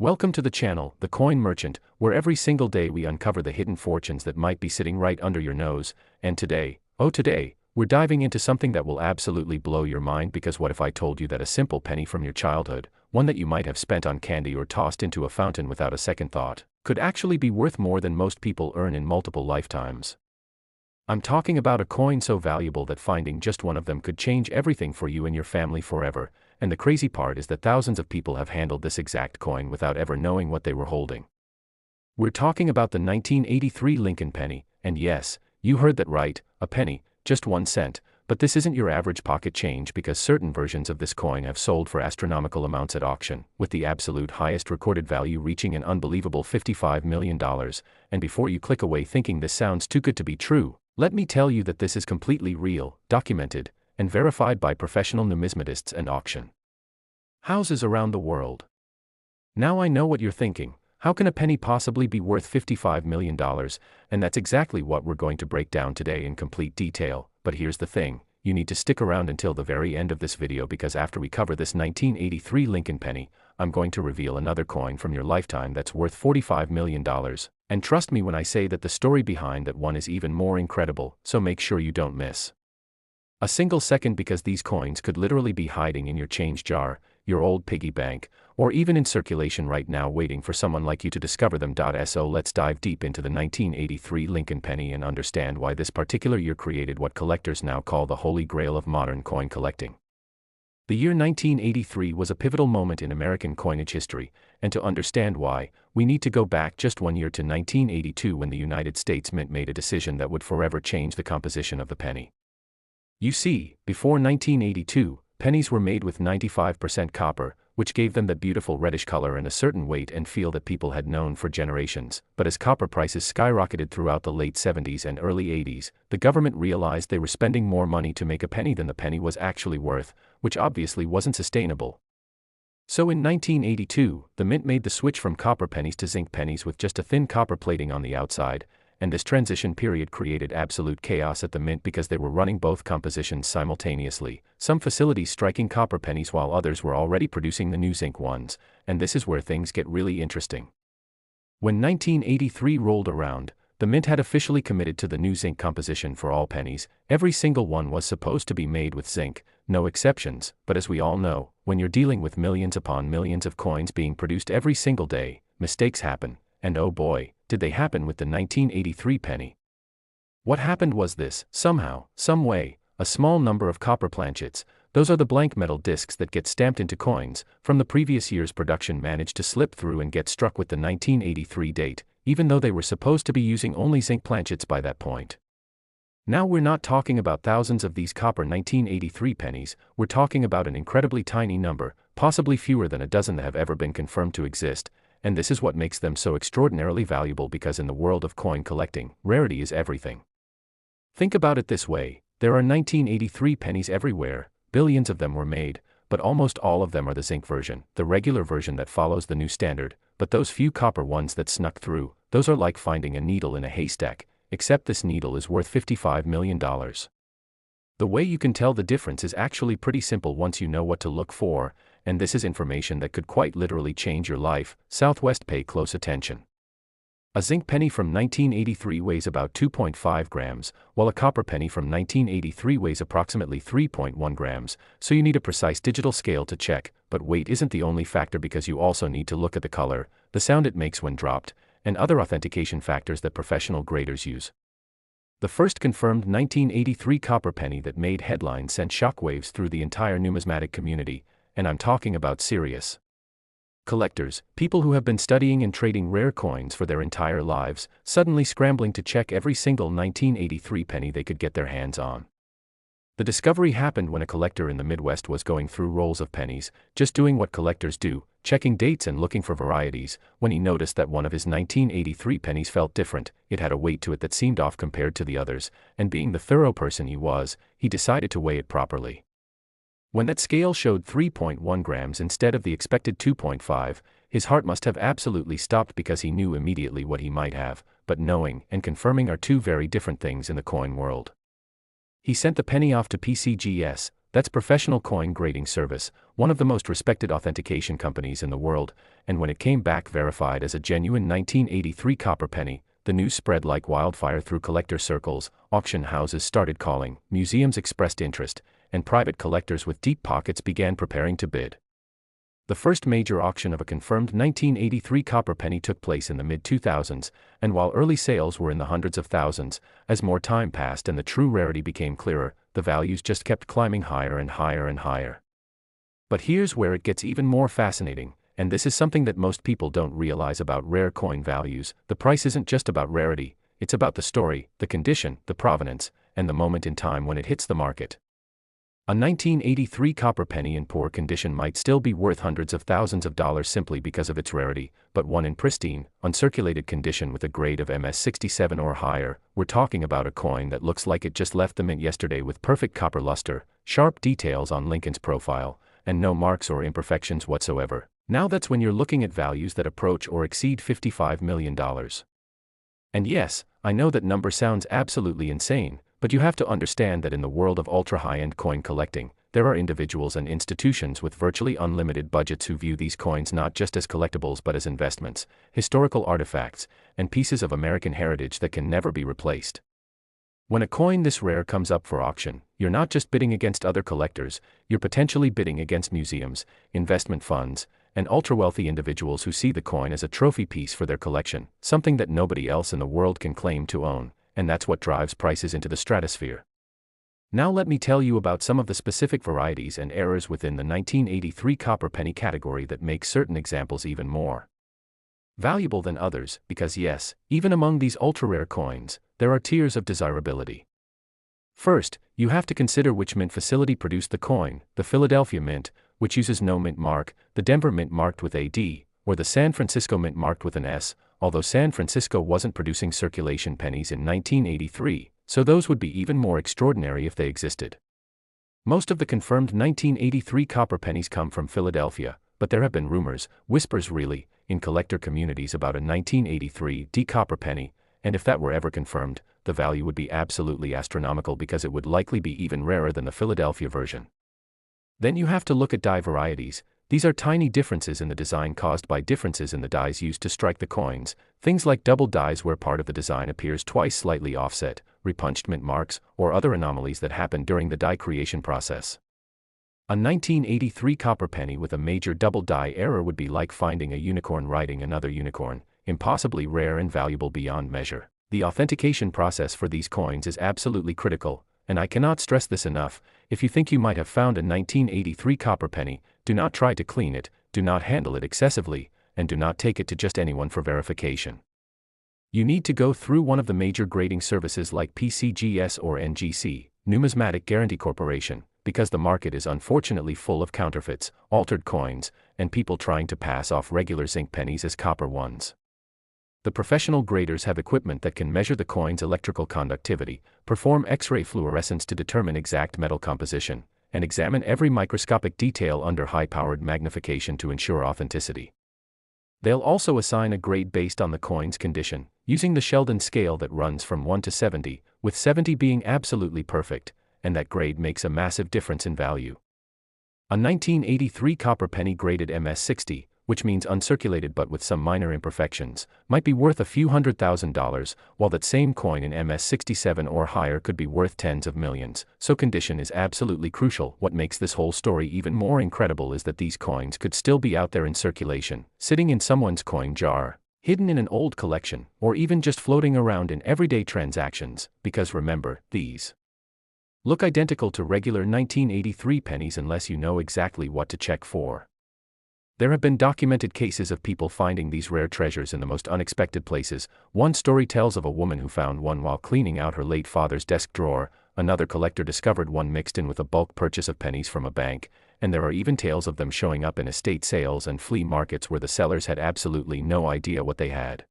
Welcome to the channel, The Coin Merchant, where every single day we uncover the hidden fortunes that might be sitting right under your nose. And today, we're diving into something that will absolutely blow your mind, because what if I told you that a simple penny from your childhood, one that you might have spent on candy or tossed into a fountain without a second thought, could actually be worth more than most people earn in multiple lifetimes? I'm talking about a coin so valuable that finding just one of them could change everything for you and your family forever. And the crazy part is that thousands of people have handled this exact coin without ever knowing what they were holding. We're talking about the 1983 Lincoln penny, and yes, you heard that right, a penny, just 1 cent, but this isn't your average pocket change, because certain versions of this coin have sold for astronomical amounts at auction, with the absolute highest recorded value reaching an unbelievable $55 million. And before you click away thinking this sounds too good to be true, let me tell you that this is completely real, documented, and verified by professional numismatists and auction houses around the world. Now I know what you're thinking: how can a penny possibly be worth $55 million? And that's exactly what we're going to break down today in complete detail. But here's the thing, you need to stick around until the very end of this video, because after we cover this 1983 Lincoln penny, I'm going to reveal another coin from your lifetime that's worth $45 million. And trust me when I say that the story behind that one is even more incredible, so make sure you don't miss a single second, because these coins could literally be hiding in your change jar, your old piggy bank, or even in circulation right now waiting for someone like you to discover them. So let's dive deep into the 1983 Lincoln penny and understand why this particular year created what collectors now call the holy grail of modern coin collecting. The year 1983 was a pivotal moment in American coinage history, and to understand why, we need to go back just 1 year to 1982, when the United States Mint made a decision that would forever change the composition of the penny. You see, before 1982, pennies were made with 95% copper, which gave them that beautiful reddish color and a certain weight and feel that people had known for generations. But as copper prices skyrocketed throughout the late 70s and early 80s, the government realized they were spending more money to make a penny than the penny was actually worth, which obviously wasn't sustainable. So in 1982, the mint made the switch from copper pennies to zinc pennies with just a thin copper plating on the outside. And this transition period created absolute chaos at the mint, because they were running both compositions simultaneously, some facilities striking copper pennies while others were already producing the new zinc ones, and this is where things get really interesting. When 1983 rolled around, the mint had officially committed to the new zinc composition for all pennies. Every single one was supposed to be made with zinc, no exceptions, but as we all know, when you're dealing with millions upon millions of coins being produced every single day, mistakes happen, and oh boy, did they happen with the 1983 penny. What happened was this: somehow, some way, a small number of copper planchets, those are the blank metal discs that get stamped into coins, from the previous year's production managed to slip through and get struck with the 1983 date, even though they were supposed to be using only zinc planchets by that point. Now we're not talking about thousands of these copper 1983 pennies, we're talking about an incredibly tiny number, possibly fewer than a dozen that have ever been confirmed to exist. And this is what makes them so extraordinarily valuable, because in the world of coin collecting, rarity is everything. Think about it this way: there are 1983 pennies everywhere, billions of them were made, but almost all of them are the zinc version, the regular version that follows the new standard. But those few copper ones that snuck through, those are like finding a needle in a haystack, except this needle is worth $55 million. The way you can tell the difference is actually pretty simple once you know what to look for, and this is information that could quite literally change your life. Southwest, pay close attention. A zinc penny from 1983 weighs about 2.5 grams, while a copper penny from 1983 weighs approximately 3.1 grams, so you need a precise digital scale to check. But weight isn't the only factor, because you also need to look at the color, the sound it makes when dropped, and other authentication factors that professional graders use. The first confirmed 1983 copper penny that made headlines sent shockwaves through the entire numismatic community, and I'm talking about serious collectors, people who have been studying and trading rare coins for their entire lives, suddenly scrambling to check every single 1983 penny they could get their hands on. The discovery happened when a collector in the Midwest was going through rolls of pennies, just doing what collectors do, checking dates and looking for varieties, when he noticed that one of his 1983 pennies felt different. It had a weight to it that seemed off compared to the others, and being the thorough person he was, he decided to weigh it properly. When that scale showed 3.1 grams instead of the expected 2.5, his heart must have absolutely stopped, because he knew immediately what he might have, but knowing and confirming are two very different things in the coin world. He sent the penny off to PCGS, That's Professional Coin Grading Service, one of the most respected authentication companies in the world, and when it came back verified as a genuine 1983 copper penny, the news spread like wildfire through collector circles, auction houses started calling, museums expressed interest, and private collectors with deep pockets began preparing to bid. The first major auction of a confirmed 1983 copper penny took place in the mid-2000s, and while early sales were in the hundreds of thousands, as more time passed and the true rarity became clearer, the values just kept climbing higher and higher and higher. But here's where it gets even more fascinating, and this is something that most people don't realize about rare coin values. The price isn't just about rarity, it's about the story, the condition, the provenance, and the moment in time when it hits the market. A 1983 copper penny in poor condition might still be worth hundreds of thousands of dollars simply because of its rarity, but one in pristine, uncirculated condition with a grade of MS67 or higher, we're talking about a coin that looks like it just left the mint yesterday with perfect copper luster, sharp details on Lincoln's profile, and no marks or imperfections whatsoever. Now that's when you're looking at values that approach or exceed $55 million. And yes, I know that number sounds absolutely insane, but you have to understand that in the world of ultra-high-end coin collecting, there are individuals and institutions with virtually unlimited budgets who view these coins not just as collectibles but as investments, historical artifacts, and pieces of American heritage that can never be replaced. When a coin this rare comes up for auction, you're not just bidding against other collectors, you're potentially bidding against museums, investment funds, and ultra-wealthy individuals who see the coin as a trophy piece for their collection, something that nobody else in the world can claim to own, and that's what drives prices into the stratosphere. Now let me tell you about some of the specific varieties and errors within the 1983 copper penny category that make certain examples even more valuable than others, because yes, even among these ultra-rare coins, there are tiers of desirability. First, you have to consider which mint facility produced the coin: the Philadelphia Mint, which uses no mint mark, the Denver Mint marked with AD, or the San Francisco Mint marked with an S, although San Francisco wasn't producing circulation pennies in 1983, so those would be even more extraordinary if they existed. Most of the confirmed 1983 copper pennies come from Philadelphia, but there have been rumors, whispers really, in collector communities about a 1983 D copper penny, and if that were ever confirmed, the value would be absolutely astronomical because it would likely be even rarer than the Philadelphia version. Then you have to look at die varieties. These are tiny differences in the design caused by differences in the dies used to strike the coins, things like double dies where part of the design appears twice slightly offset, repunched mint marks, or other anomalies that happen during the die creation process. A 1983 copper penny with a major double die error would be like finding a unicorn riding another unicorn, impossibly rare and valuable beyond measure. The authentication process for these coins is absolutely critical, and I cannot stress this enough. If you think you might have found a 1983 copper penny, do not try to clean it, do not handle it excessively, and do not take it to just anyone for verification. You need to go through one of the major grading services like PCGS or NGC, Numismatic Guarantee Corporation, because the market is unfortunately full of counterfeits, altered coins, and people trying to pass off regular zinc pennies as copper ones. The professional graders have equipment that can measure the coin's electrical conductivity, perform X-ray fluorescence to determine exact metal composition, and examine every microscopic detail under high-powered magnification to ensure authenticity. They'll also assign a grade based on the coin's condition, using the Sheldon scale that runs from 1 to 70, with 70 being absolutely perfect, and that grade makes a massive difference in value. A 1983 copper penny graded MS60, which means uncirculated but with some minor imperfections, might be worth a few $100,000, while that same coin in MS67 or higher could be worth tens of millions, so condition is absolutely crucial. What makes this whole story even more incredible is that these coins could still be out there in circulation, sitting in someone's coin jar, hidden in an old collection, or even just floating around in everyday transactions, because remember, these look identical to regular 1983 pennies unless you know exactly what to check for. There have been documented cases of people finding these rare treasures in the most unexpected places. One story tells of a woman who found one while cleaning out her late father's desk drawer, another collector discovered one mixed in with a bulk purchase of pennies from a bank, and there are even tales of them showing up in estate sales and flea markets where the sellers had absolutely no idea what they had.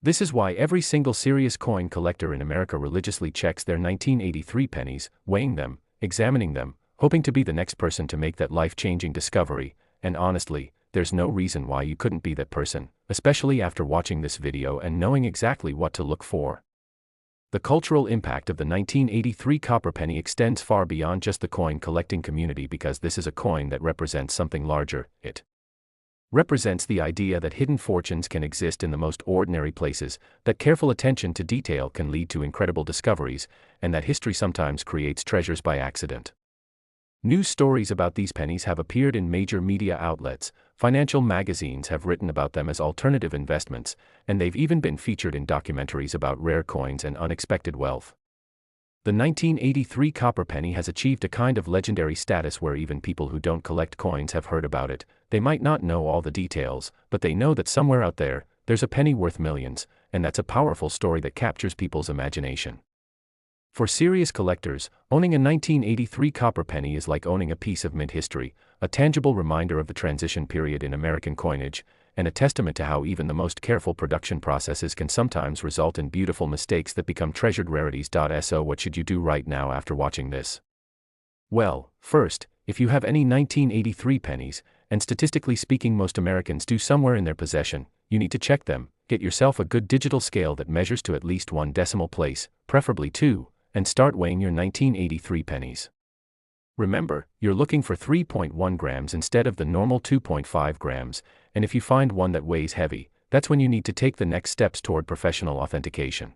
This is why every single serious coin collector in America religiously checks their 1983 pennies, weighing them, examining them, hoping to be the next person to make that life-changing discovery. And honestly, there's no reason why you couldn't be that person, especially after watching this video and knowing exactly what to look for. The cultural impact of the 1983 copper penny extends far beyond just the coin collecting community because this is a coin that represents something larger. It represents the idea that hidden fortunes can exist in the most ordinary places, that careful attention to detail can lead to incredible discoveries, and that history sometimes creates treasures by accident. News stories about these pennies have appeared in major media outlets, financial magazines have written about them as alternative investments, and they've even been featured in documentaries about rare coins and unexpected wealth. The 1983 copper penny has achieved a kind of legendary status where even people who don't collect coins have heard about it. They might not know all the details, but they know that somewhere out there, there's a penny worth millions, and that's a powerful story that captures people's imagination. For serious collectors, owning a 1983 copper penny is like owning a piece of mint history, a tangible reminder of the transition period in American coinage, and a testament to how even the most careful production processes can sometimes result in beautiful mistakes that become treasured rarities. So what should you do right now after watching this? Well, first, if you have any 1983 pennies, and statistically speaking most Americans do somewhere in their possession, you need to check them, get yourself a good digital scale that measures to at least 1 decimal place, preferably 2, and start weighing your 1983 pennies. Remember, you're looking for 3.1 grams instead of the normal 2.5 grams, and if you find one that weighs heavy, that's when you need to take the next steps toward professional authentication.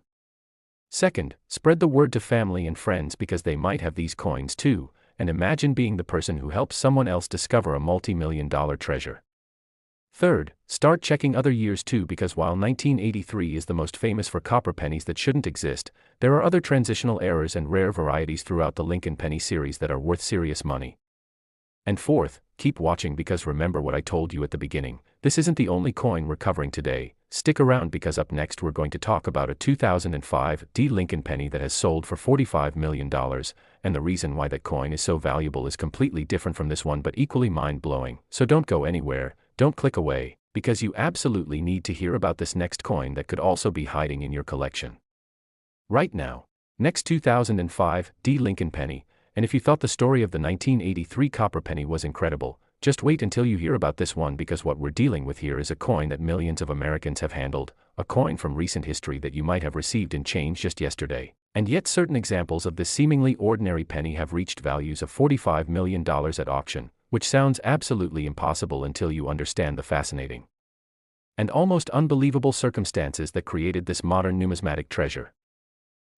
Second, spread the word to family and friends because they might have these coins too, and imagine being the person who helps someone else discover a multi-million-dollar treasure. Third, start checking other years too because while 1983 is the most famous for copper pennies that shouldn't exist, there are other transitional errors and rare varieties throughout the Lincoln Penny series that are worth serious money. And fourth, keep watching because remember what I told you at the beginning, this isn't the only coin we're covering today. Stick around because up next we're going to talk about a 2005 Lincoln penny that has sold for $45 million, and the reason why that coin is so valuable is completely different from this one but equally mind-blowing, so don't go anywhere. Don't click away, because you absolutely need to hear about this next coin that could also be hiding in your collection. Right now. Next 2005 Lincoln penny, and if you thought the story of the 1983 copper penny was incredible, just wait until you hear about this one because what we're dealing with here is a coin that millions of Americans have handled, a coin from recent history that you might have received in change just yesterday. And yet certain examples of this seemingly ordinary penny have reached values of $45 million at auction, which sounds absolutely impossible until you understand the fascinating and almost unbelievable circumstances that created this modern numismatic treasure.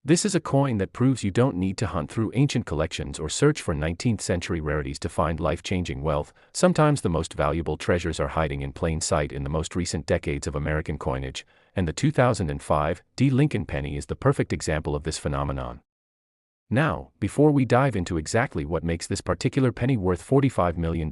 This is a coin that proves you don't need to hunt through ancient collections or search for 19th century rarities to find life-changing wealth. Sometimes the most valuable treasures are hiding in plain sight in the most recent decades of American coinage, and the 2005 Lincoln penny is the perfect example of this phenomenon. Now, before we dive into exactly what makes this particular penny worth $45 million,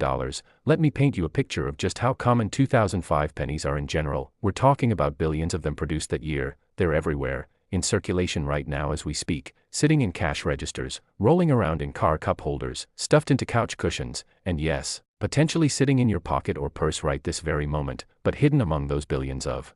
let me paint you a picture of just how common 2005 pennies are in general. We're talking about billions of them produced that year, they're everywhere, in circulation right now as we speak, sitting in cash registers, rolling around in car cup holders, stuffed into couch cushions, and yes, potentially sitting in your pocket or purse right this very moment, but hidden among those billions of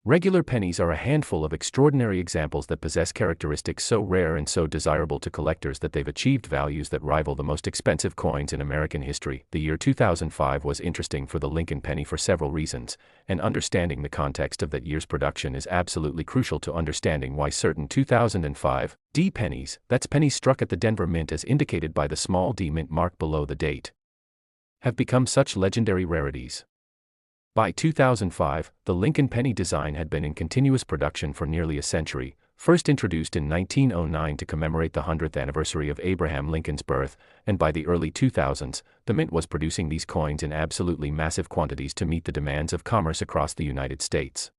regular pennies are a handful of extraordinary examples that possess characteristics so rare and so desirable to collectors that they've achieved values that rival the most expensive coins in American history. The year 2005 was interesting for the Lincoln penny for several reasons, and understanding the context of that year's production is absolutely crucial to understanding why certain 2005 pennies, that's pennies struck at the Denver Mint as indicated by the small d mint mark below the date, have become such legendary rarities. By 2005, the Lincoln penny design had been in continuous production for nearly a century, first introduced in 1909 to commemorate the 100th anniversary of Abraham Lincoln's birth, and by the early 2000s, the Mint was producing these coins in absolutely massive quantities to meet the demands of commerce across the United States.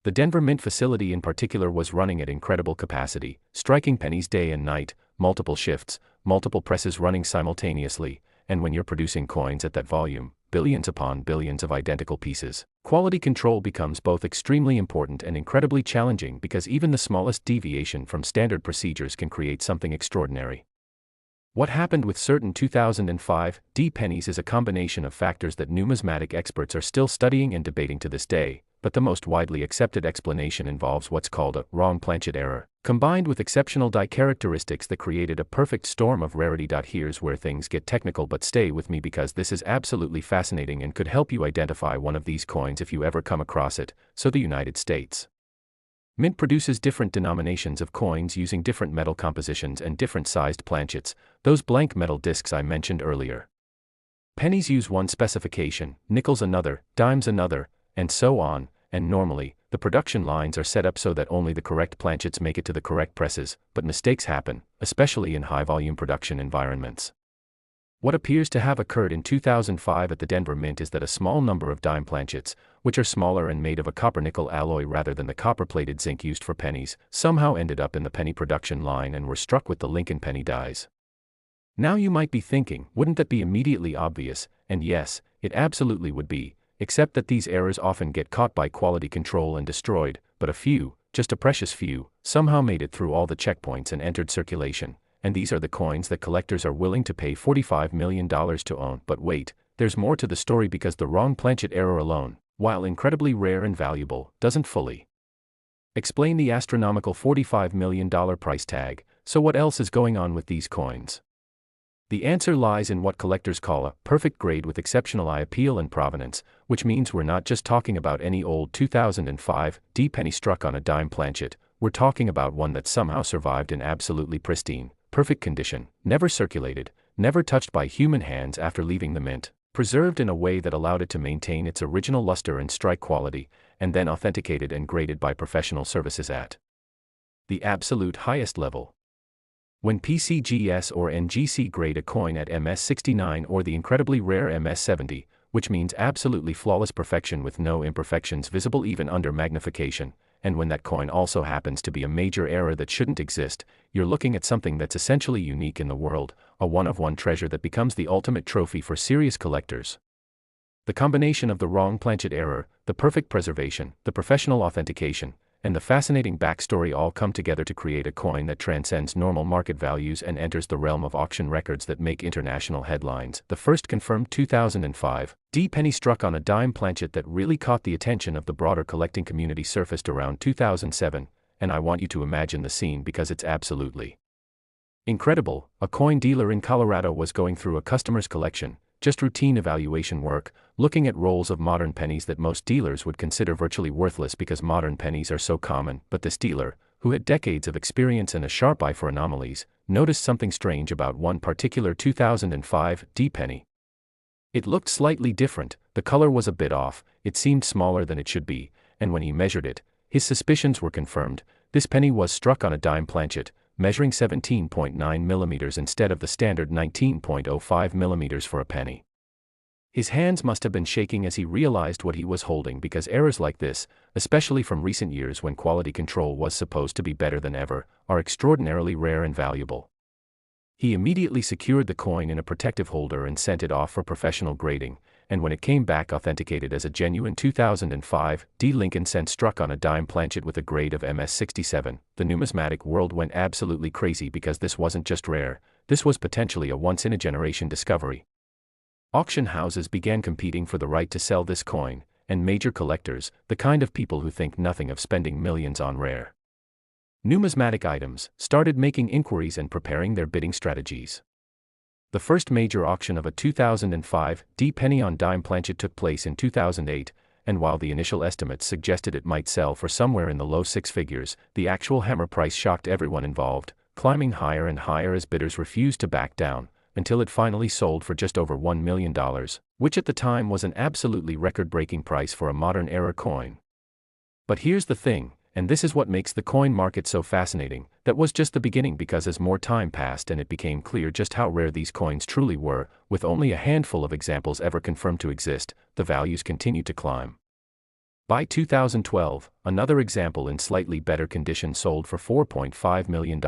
The Denver Mint facility in particular was running at incredible capacity, striking pennies day and night, multiple shifts, multiple presses running simultaneously, and when you're producing coins at that volume, billions upon billions of identical pieces, quality control becomes both extremely important and incredibly challenging because even the smallest deviation from standard procedures can create something extraordinary. What happened with certain 2005 pennies is a combination of factors that numismatic experts are still studying and debating to this day, but the most widely accepted explanation involves what's called a wrong planchet error, combined with exceptional die characteristics that created a perfect storm of rarity. Here's where things get technical, but stay with me because this is absolutely fascinating and could help you identify one of these coins if you ever come across it. So the United States Mint produces different denominations of coins using different metal compositions and different sized planchets, those blank metal discs I mentioned earlier. Pennies use one specification, nickels another, dimes another, and so on, and normally, the production lines are set up so that only the correct planchets make it to the correct presses, but mistakes happen, especially in high-volume production environments. What appears to have occurred in 2005 at the Denver Mint is that a small number of dime planchets, which are smaller and made of a copper-nickel alloy rather than the copper-plated zinc used for pennies, somehow ended up in the penny production line and were struck with the Lincoln penny dies. Now you might be thinking, wouldn't that be immediately obvious? And yes, it absolutely would be, except that these errors often get caught by quality control and destroyed, but a few, just a precious few, somehow made it through all the checkpoints and entered circulation. And these are the coins that collectors are willing to pay $45 million to own. But wait, there's more to the story, because the wrong planchet error alone, while incredibly rare and valuable, doesn't fully explain the astronomical $45 million price tag. So what else is going on with these coins? The answer lies in what collectors call a perfect grade with exceptional eye appeal and provenance, which means we're not just talking about any old 2005 D penny struck on a dime planchet. We're talking about one that somehow survived in absolutely pristine, perfect condition, never circulated, never touched by human hands after leaving the mint, preserved in a way that allowed it to maintain its original luster and strike quality, and then authenticated and graded by professional services at the absolute highest level. When PCGS or NGC grade a coin at MS69 or the incredibly rare MS70, which means absolutely flawless perfection with no imperfections visible even under magnification, and when that coin also happens to be a major error that shouldn't exist, you're looking at something that's essentially unique in the world, a one-of-one treasure that becomes the ultimate trophy for serious collectors. The combination of the wrong planchet error, the perfect preservation, the professional authentication, and the fascinating backstory all come together to create a coin that transcends normal market values and enters the realm of auction records that make international headlines. The first confirmed 2005 D penny struck on a dime planchet that really caught the attention of the broader collecting community surfaced around 2007, and I want you to imagine the scene because it's absolutely incredible. A coin dealer in Colorado was going through a customer's collection, just routine evaluation work, looking at rolls of modern pennies that most dealers would consider virtually worthless because modern pennies are so common. But this dealer, who had decades of experience and a sharp eye for anomalies, noticed something strange about one particular 2005 D penny. It looked slightly different, the color was a bit off, it seemed smaller than it should be, and when he measured it, his suspicions were confirmed. This penny was struck on a dime planchet, measuring 17.9 millimeters instead of the standard 19.05 millimeters for a penny. His hands must have been shaking as he realized what he was holding, because errors like this, especially from recent years when quality control was supposed to be better than ever, are extraordinarily rare and valuable. He immediately secured the coin in a protective holder and sent it off for professional grading, and when it came back authenticated as a genuine 2005 D Lincoln cent struck on a dime planchet with a grade of MS67, the numismatic world went absolutely crazy, because this wasn't just rare, this was potentially a once-in-a-generation discovery. Auction houses began competing for the right to sell this coin, and major collectors, the kind of people who think nothing of spending millions on rare numismatic items, started making inquiries and preparing their bidding strategies. The first major auction of a 2005 D penny on dime planchet took place in 2008, and while the initial estimates suggested it might sell for somewhere in the low six figures, the actual hammer price shocked everyone involved, climbing higher and higher as bidders refused to back down, until it finally sold for just over $1 million, which at the time was an absolutely record-breaking price for a modern-era coin. But here's the thing, and this is what makes the coin market so fascinating, that was just the beginning, because as more time passed and it became clear just how rare these coins truly were, with only a handful of examples ever confirmed to exist, the values continued to climb. By 2012, another example in slightly better condition sold for $4.5 million.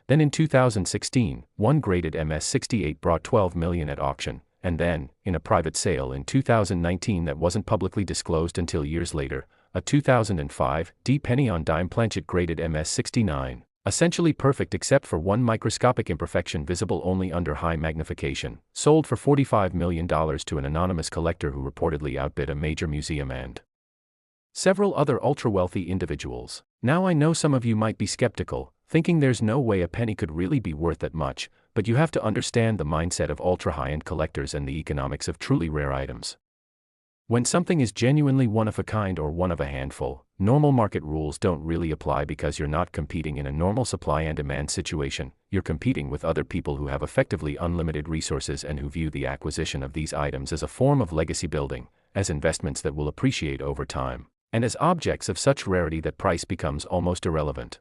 Then in 2016, one graded MS68 brought $12 million at auction, and then, in a private sale in 2019 that wasn't publicly disclosed until years later, a 2005 D penny on dime planchet graded MS69, essentially perfect except for one microscopic imperfection visible only under high magnification, sold for $45 million to an anonymous collector who reportedly outbid a major museum and several other ultra-wealthy individuals. Now I know some of you might be skeptical, thinking there's no way a penny could really be worth that much, but you have to understand the mindset of ultra-high-end collectors and the economics of truly rare items. When something is genuinely one of a kind or one of a handful, normal market rules don't really apply because you're not competing in a normal supply and demand situation. You're competing with other people who have effectively unlimited resources and who view the acquisition of these items as a form of legacy building, as investments that will appreciate over time, and as objects of such rarity that price becomes almost irrelevant.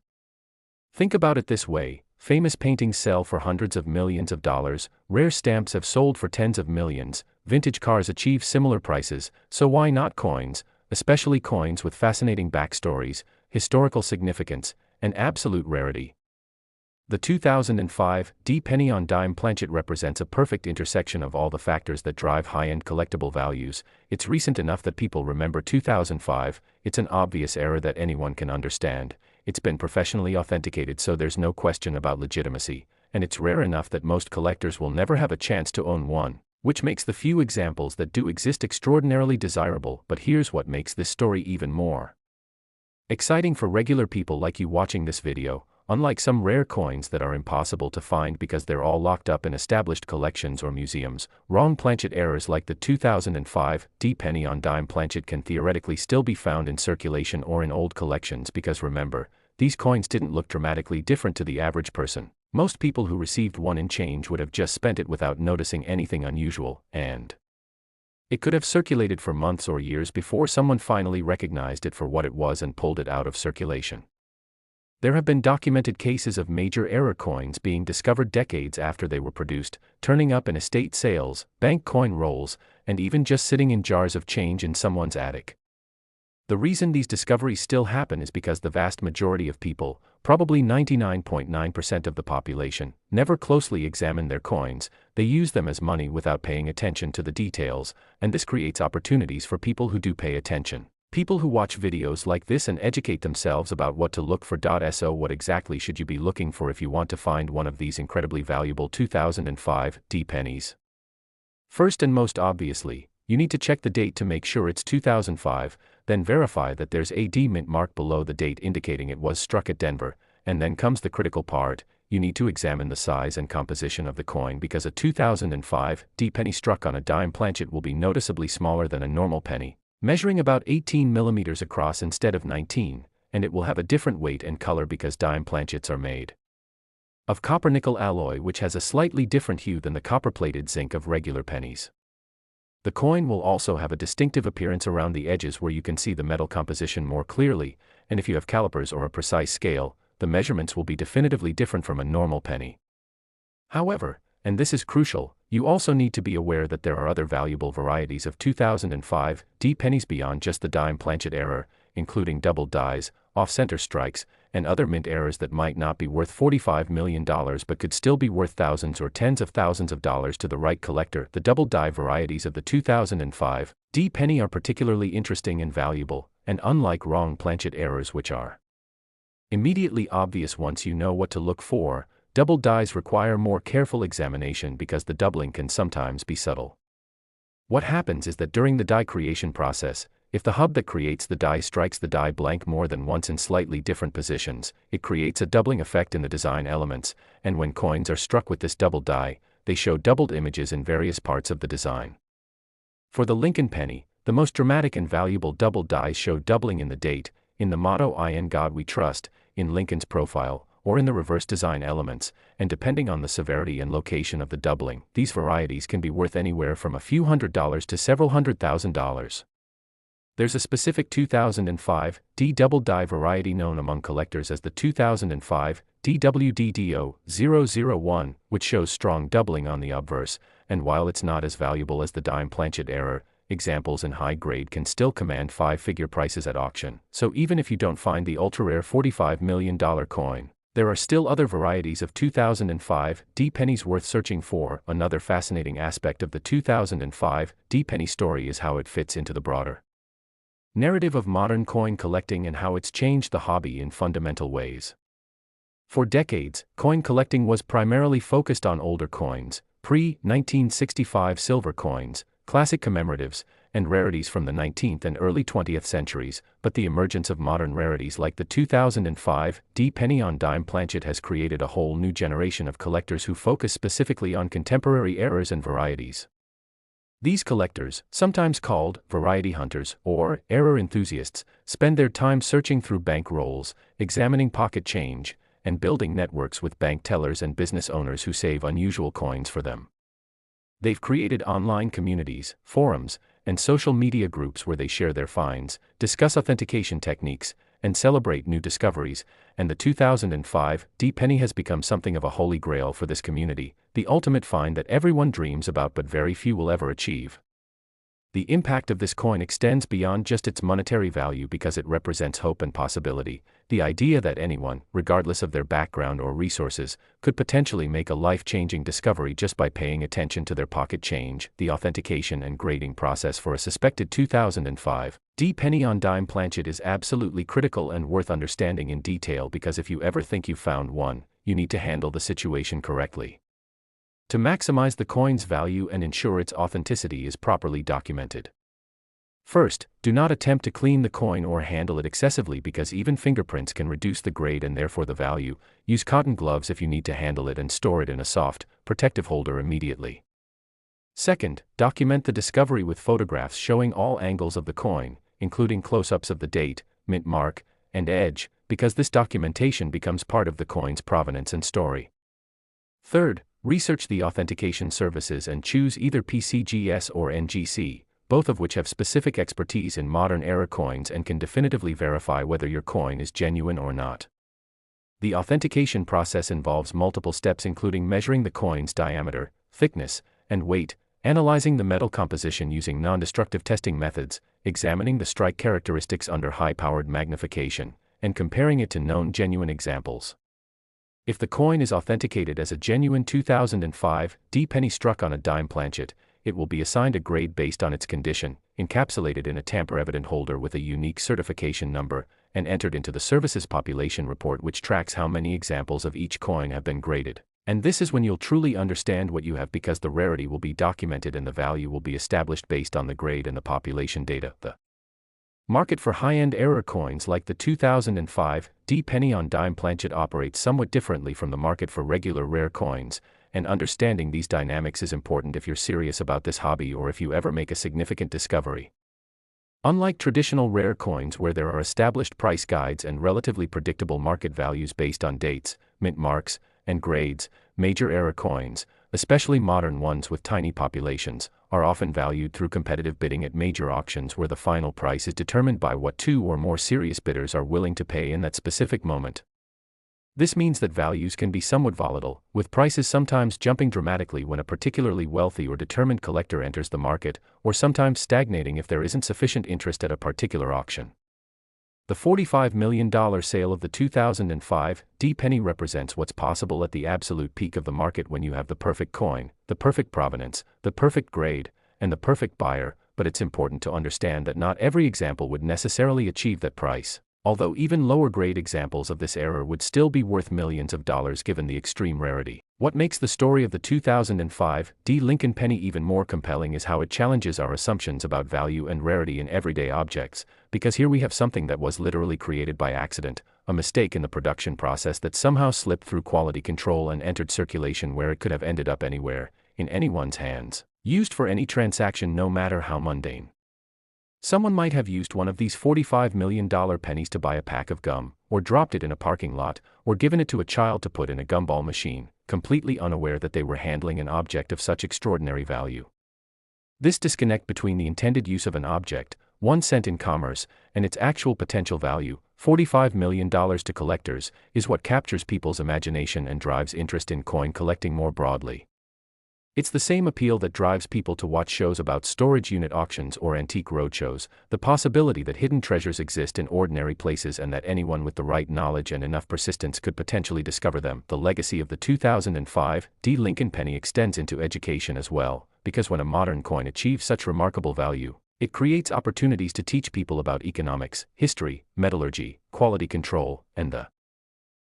Think about it this way: famous paintings sell for hundreds of millions of dollars, rare stamps have sold for tens of millions, vintage cars achieve similar prices, so why not coins, especially coins with fascinating backstories, historical significance, and absolute rarity? The 2005 D penny on dime planchet represents a perfect intersection of all the factors that drive high-end collectible values. It's recent enough that people remember 2005, it's an obvious era that anyone can understand, it's been professionally authenticated so there's no question about legitimacy, and it's rare enough that most collectors will never have a chance to own one, which makes the few examples that do exist extraordinarily desirable. But here's what makes this story even more exciting for regular people like you watching this video. Unlike some rare coins that are impossible to find because they're all locked up in established collections or museums, wrong planchet errors like the 2005 D penny on dime planchet can theoretically still be found in circulation or in old collections because remember, these coins didn't look dramatically different to the average person. Most people who received one in change would have just spent it without noticing anything unusual, and it could have circulated for months or years before someone finally recognized it for what it was and pulled it out of circulation. There have been documented cases of major error coins being discovered decades after they were produced, turning up in estate sales, bank coin rolls, and even just sitting in jars of change in someone's attic. The reason these discoveries still happen is because the vast majority of people, probably 99.9% of the population, never closely examine their coins. They use them as money without paying attention to the details, and this creates opportunities for people who do pay attention. People who watch videos like this and educate themselves about what to look for. So what exactly should you be looking for if you want to find one of these incredibly valuable 2005 D pennies? First and most obviously, you need to check the date to make sure it's 2005, then verify that there's a D mint mark below the date indicating it was struck at Denver, and then comes the critical part. You need to examine the size and composition of the coin because a 2005 D penny struck on a dime planchet will be noticeably smaller than a normal penny, measuring about 18 millimeters across instead of 19, and it will have a different weight and color because dime planchets are made of copper-nickel alloy, which has a slightly different hue than the copper-plated zinc of regular pennies. The coin will also have a distinctive appearance around the edges where you can see the metal composition more clearly, and if you have calipers or a precise scale, the measurements will be definitively different from a normal penny. However, and this is crucial, you also need to be aware that there are other valuable varieties of 2005 D pennies beyond just the dime planchet error, including double dies, off-center strikes, and other mint errors that might not be worth $45 million but could still be worth thousands or tens of thousands of dollars to the right collector. The double die varieties of the 2005 D penny are particularly interesting and valuable, and unlike wrong planchet errors which are immediately obvious once you know what to look for, double dies require more careful examination because the doubling can sometimes be subtle. What happens is that during the die creation process, if the hub that creates the die strikes the die blank more than once in slightly different positions, it creates a doubling effect in the design elements, and when coins are struck with this double die, they show doubled images in various parts of the design. For the Lincoln penny, the most dramatic and valuable double dies show doubling in the date, in the motto "In God We Trust," in Lincoln's profile, or in the reverse design elements, and depending on the severity and location of the doubling, these varieties can be worth anywhere from a few $100s to several $100,000. There's a specific 2005 D double die variety known among collectors as the 2005 DWDDO-001, which shows strong doubling on the obverse, and while it's not as valuable as the dime planchet error, examples in high grade can still command five-figure prices at auction. So even if you don't find the ultra-rare $45 million coin, there are still other varieties of 2005 D pennies worth searching for. Another fascinating aspect of the 2005 D penny story is how it fits into the broader narrative of modern coin collecting and how it's changed the hobby in fundamental ways. For decades, coin collecting was primarily focused on older coins, pre-1965 silver coins, classic commemoratives, and rarities from the 19th and early 20th centuries, but the emergence of modern rarities like the 2005 D penny on dime planchet has created a whole new generation of collectors who focus specifically on contemporary errors and varieties. These collectors, sometimes called variety hunters or error enthusiasts, spend their time searching through bank rolls, examining pocket change, and building networks with bank tellers and business owners who save unusual coins for them. They've created online communities, forums, and social media groups where they share their finds, discuss authentication techniques, and celebrate new discoveries, and the 2005 D-penny has become something of a holy grail for this community, the ultimate find that everyone dreams about but very few will ever achieve. The impact of this coin extends beyond just its monetary value because it represents hope and possibility, the idea that anyone, regardless of their background or resources, could potentially make a life-changing discovery just by paying attention to their pocket change. The authentication and grading process for a suspected 2005 D-penny on dime planchet is absolutely critical and worth understanding in detail because if you ever think you've found one, you need to handle the situation correctly. To maximize the coin's value and ensure its authenticity is properly documented. First, do not attempt to clean the coin or handle it excessively because even fingerprints can reduce the grade and therefore the value. Use cotton gloves if you need to handle it and store it in a soft, protective holder immediately. Second, document the discovery with photographs showing all angles of the coin, including close-ups of the date, mint mark, and edge, because this documentation becomes part of the coin's provenance and story. Third, research the authentication services and choose either PCGS or NGC, both of which have specific expertise in modern-era coins and can definitively verify whether your coin is genuine or not. The authentication process involves multiple steps including measuring the coin's diameter, thickness, and weight, analyzing the metal composition using non-destructive testing methods, examining the strike characteristics under high-powered magnification, and comparing it to known genuine examples. If the coin is authenticated as a genuine 2005 D-penny struck on a dime planchet, it will be assigned a grade based on its condition, encapsulated in a tamper-evident holder with a unique certification number, and entered into the service's population report which tracks how many examples of each coin have been graded. And this is when you'll truly understand what you have because the rarity will be documented and the value will be established based on the grade and the population data. The market for high-end error coins like the 2005 D-penny on dime planchet operates somewhat differently from the market for regular rare coins, and understanding these dynamics is important if you're serious about this hobby or if you ever make a significant discovery. Unlike traditional rare coins where there are established price guides and relatively predictable market values based on dates, mint marks, and grades, major error coins, especially modern ones with tiny populations, are often valued through competitive bidding at major auctions where the final price is determined by what two or more serious bidders are willing to pay in that specific moment. This means that values can be somewhat volatile, with prices sometimes jumping dramatically when a particularly wealthy or determined collector enters the market, or sometimes stagnating if there isn't sufficient interest at a particular auction. The $45 million sale of the 2005 D-penny represents what's possible at the absolute peak of the market when you have the perfect coin, the perfect provenance, the perfect grade, and the perfect buyer, but it's important to understand that not every example would necessarily achieve that price, although even lower-grade examples of this error would still be worth millions of dollars given the extreme rarity. What makes the story of the 2005 D. Lincoln penny even more compelling is how it challenges our assumptions about value and rarity in everyday objects, because here we have something that was literally created by accident, a mistake in the production process that somehow slipped through quality control and entered circulation where it could have ended up anywhere, in anyone's hands, used for any transaction no matter how mundane. Someone might have used one of these $45 million pennies to buy a pack of gum, or dropped it in a parking lot, or given it to a child to put in a gumball machine, completely unaware that they were handling an object of such extraordinary value. This disconnect between the intended use of an object, 1 cent in commerce, and its actual potential value, $45 million to collectors, is what captures people's imagination and drives interest in coin collecting more broadly. It's the same appeal that drives people to watch shows about storage unit auctions or antique roadshows, the possibility that hidden treasures exist in ordinary places and that anyone with the right knowledge and enough persistence could potentially discover them. The legacy of the 2005 D. Lincoln penny extends into education as well, because when a modern coin achieves such remarkable value, it creates opportunities to teach people about economics, history, metallurgy, quality control, and the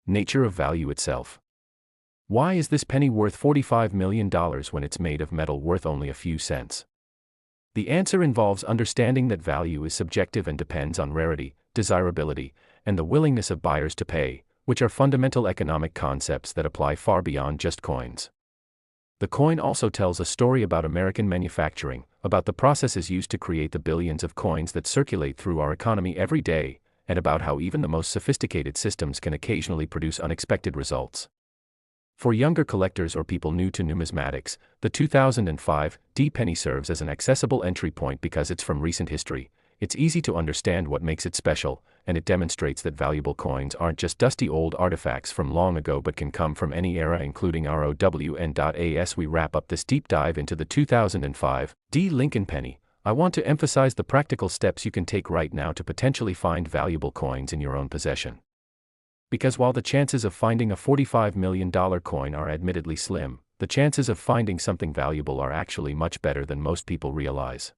nature of value itself. Why is this penny worth $45 million when it's made of metal worth only a few cents? The answer involves understanding that value is subjective and depends on rarity, desirability, and the willingness of buyers to pay, which are fundamental economic concepts that apply far beyond just coins. The coin also tells a story about American manufacturing, about the processes used to create the billions of coins that circulate through our economy every day, and about how even the most sophisticated systems can occasionally produce unexpected results. For younger collectors or people new to numismatics, the 2005 penny serves as an accessible entry point because it's from recent history. It's easy to understand what makes it special, and it demonstrates that valuable coins aren't just dusty old artifacts from long ago but can come from any era, including ROWN. As we wrap up this deep dive into the 2005 Lincoln penny, I want to emphasize the practical steps you can take right now to potentially find valuable coins in your own possession. Because while the chances of finding a $45 million coin are admittedly slim, the chances of finding something valuable are actually much better than most people realize.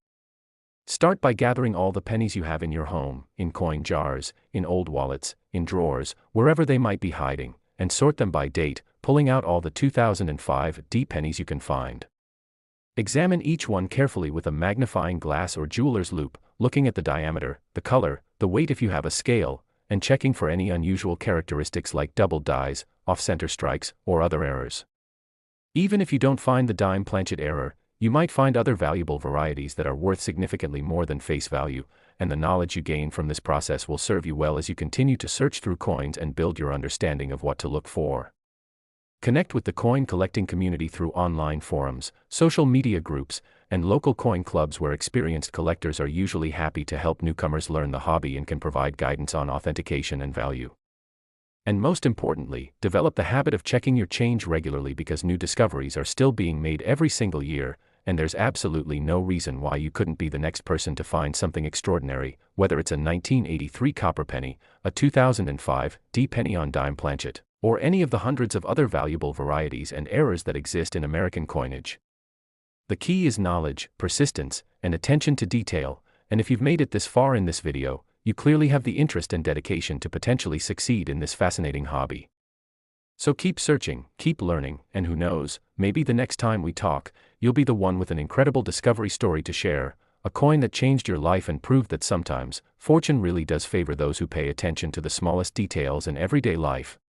Start by gathering all the pennies you have in your home, in coin jars, in old wallets, in drawers, wherever they might be hiding, and sort them by date, pulling out all the 2005 pennies you can find. Examine each one carefully with a magnifying glass or jeweler's loupe, looking at the diameter, the color, the weight if you have a scale, and checking for any unusual characteristics like double dies, off-center strikes, or other errors. Even if you don't find the dime planchet error, you might find other valuable varieties that are worth significantly more than face value, and the knowledge you gain from this process will serve you well as you continue to search through coins and build your understanding of what to look for. Connect with the coin collecting community through online forums, social media groups, and local coin clubs where experienced collectors are usually happy to help newcomers learn the hobby and can provide guidance on authentication and value. And most importantly, develop the habit of checking your change regularly because new discoveries are still being made every single year, and there's absolutely no reason why you couldn't be the next person to find something extraordinary, whether it's a 1983 copper penny, a 2005 penny on dime planchet, or any of the hundreds of other valuable varieties and errors that exist in American coinage. The key is knowledge, persistence, and attention to detail, and if you've made it this far in this video, you clearly have the interest and dedication to potentially succeed in this fascinating hobby. So keep searching, keep learning, and who knows, maybe the next time we talk, you'll be the one with an incredible discovery story to share, a coin that changed your life and proved that sometimes, fortune really does favor those who pay attention to the smallest details in everyday life.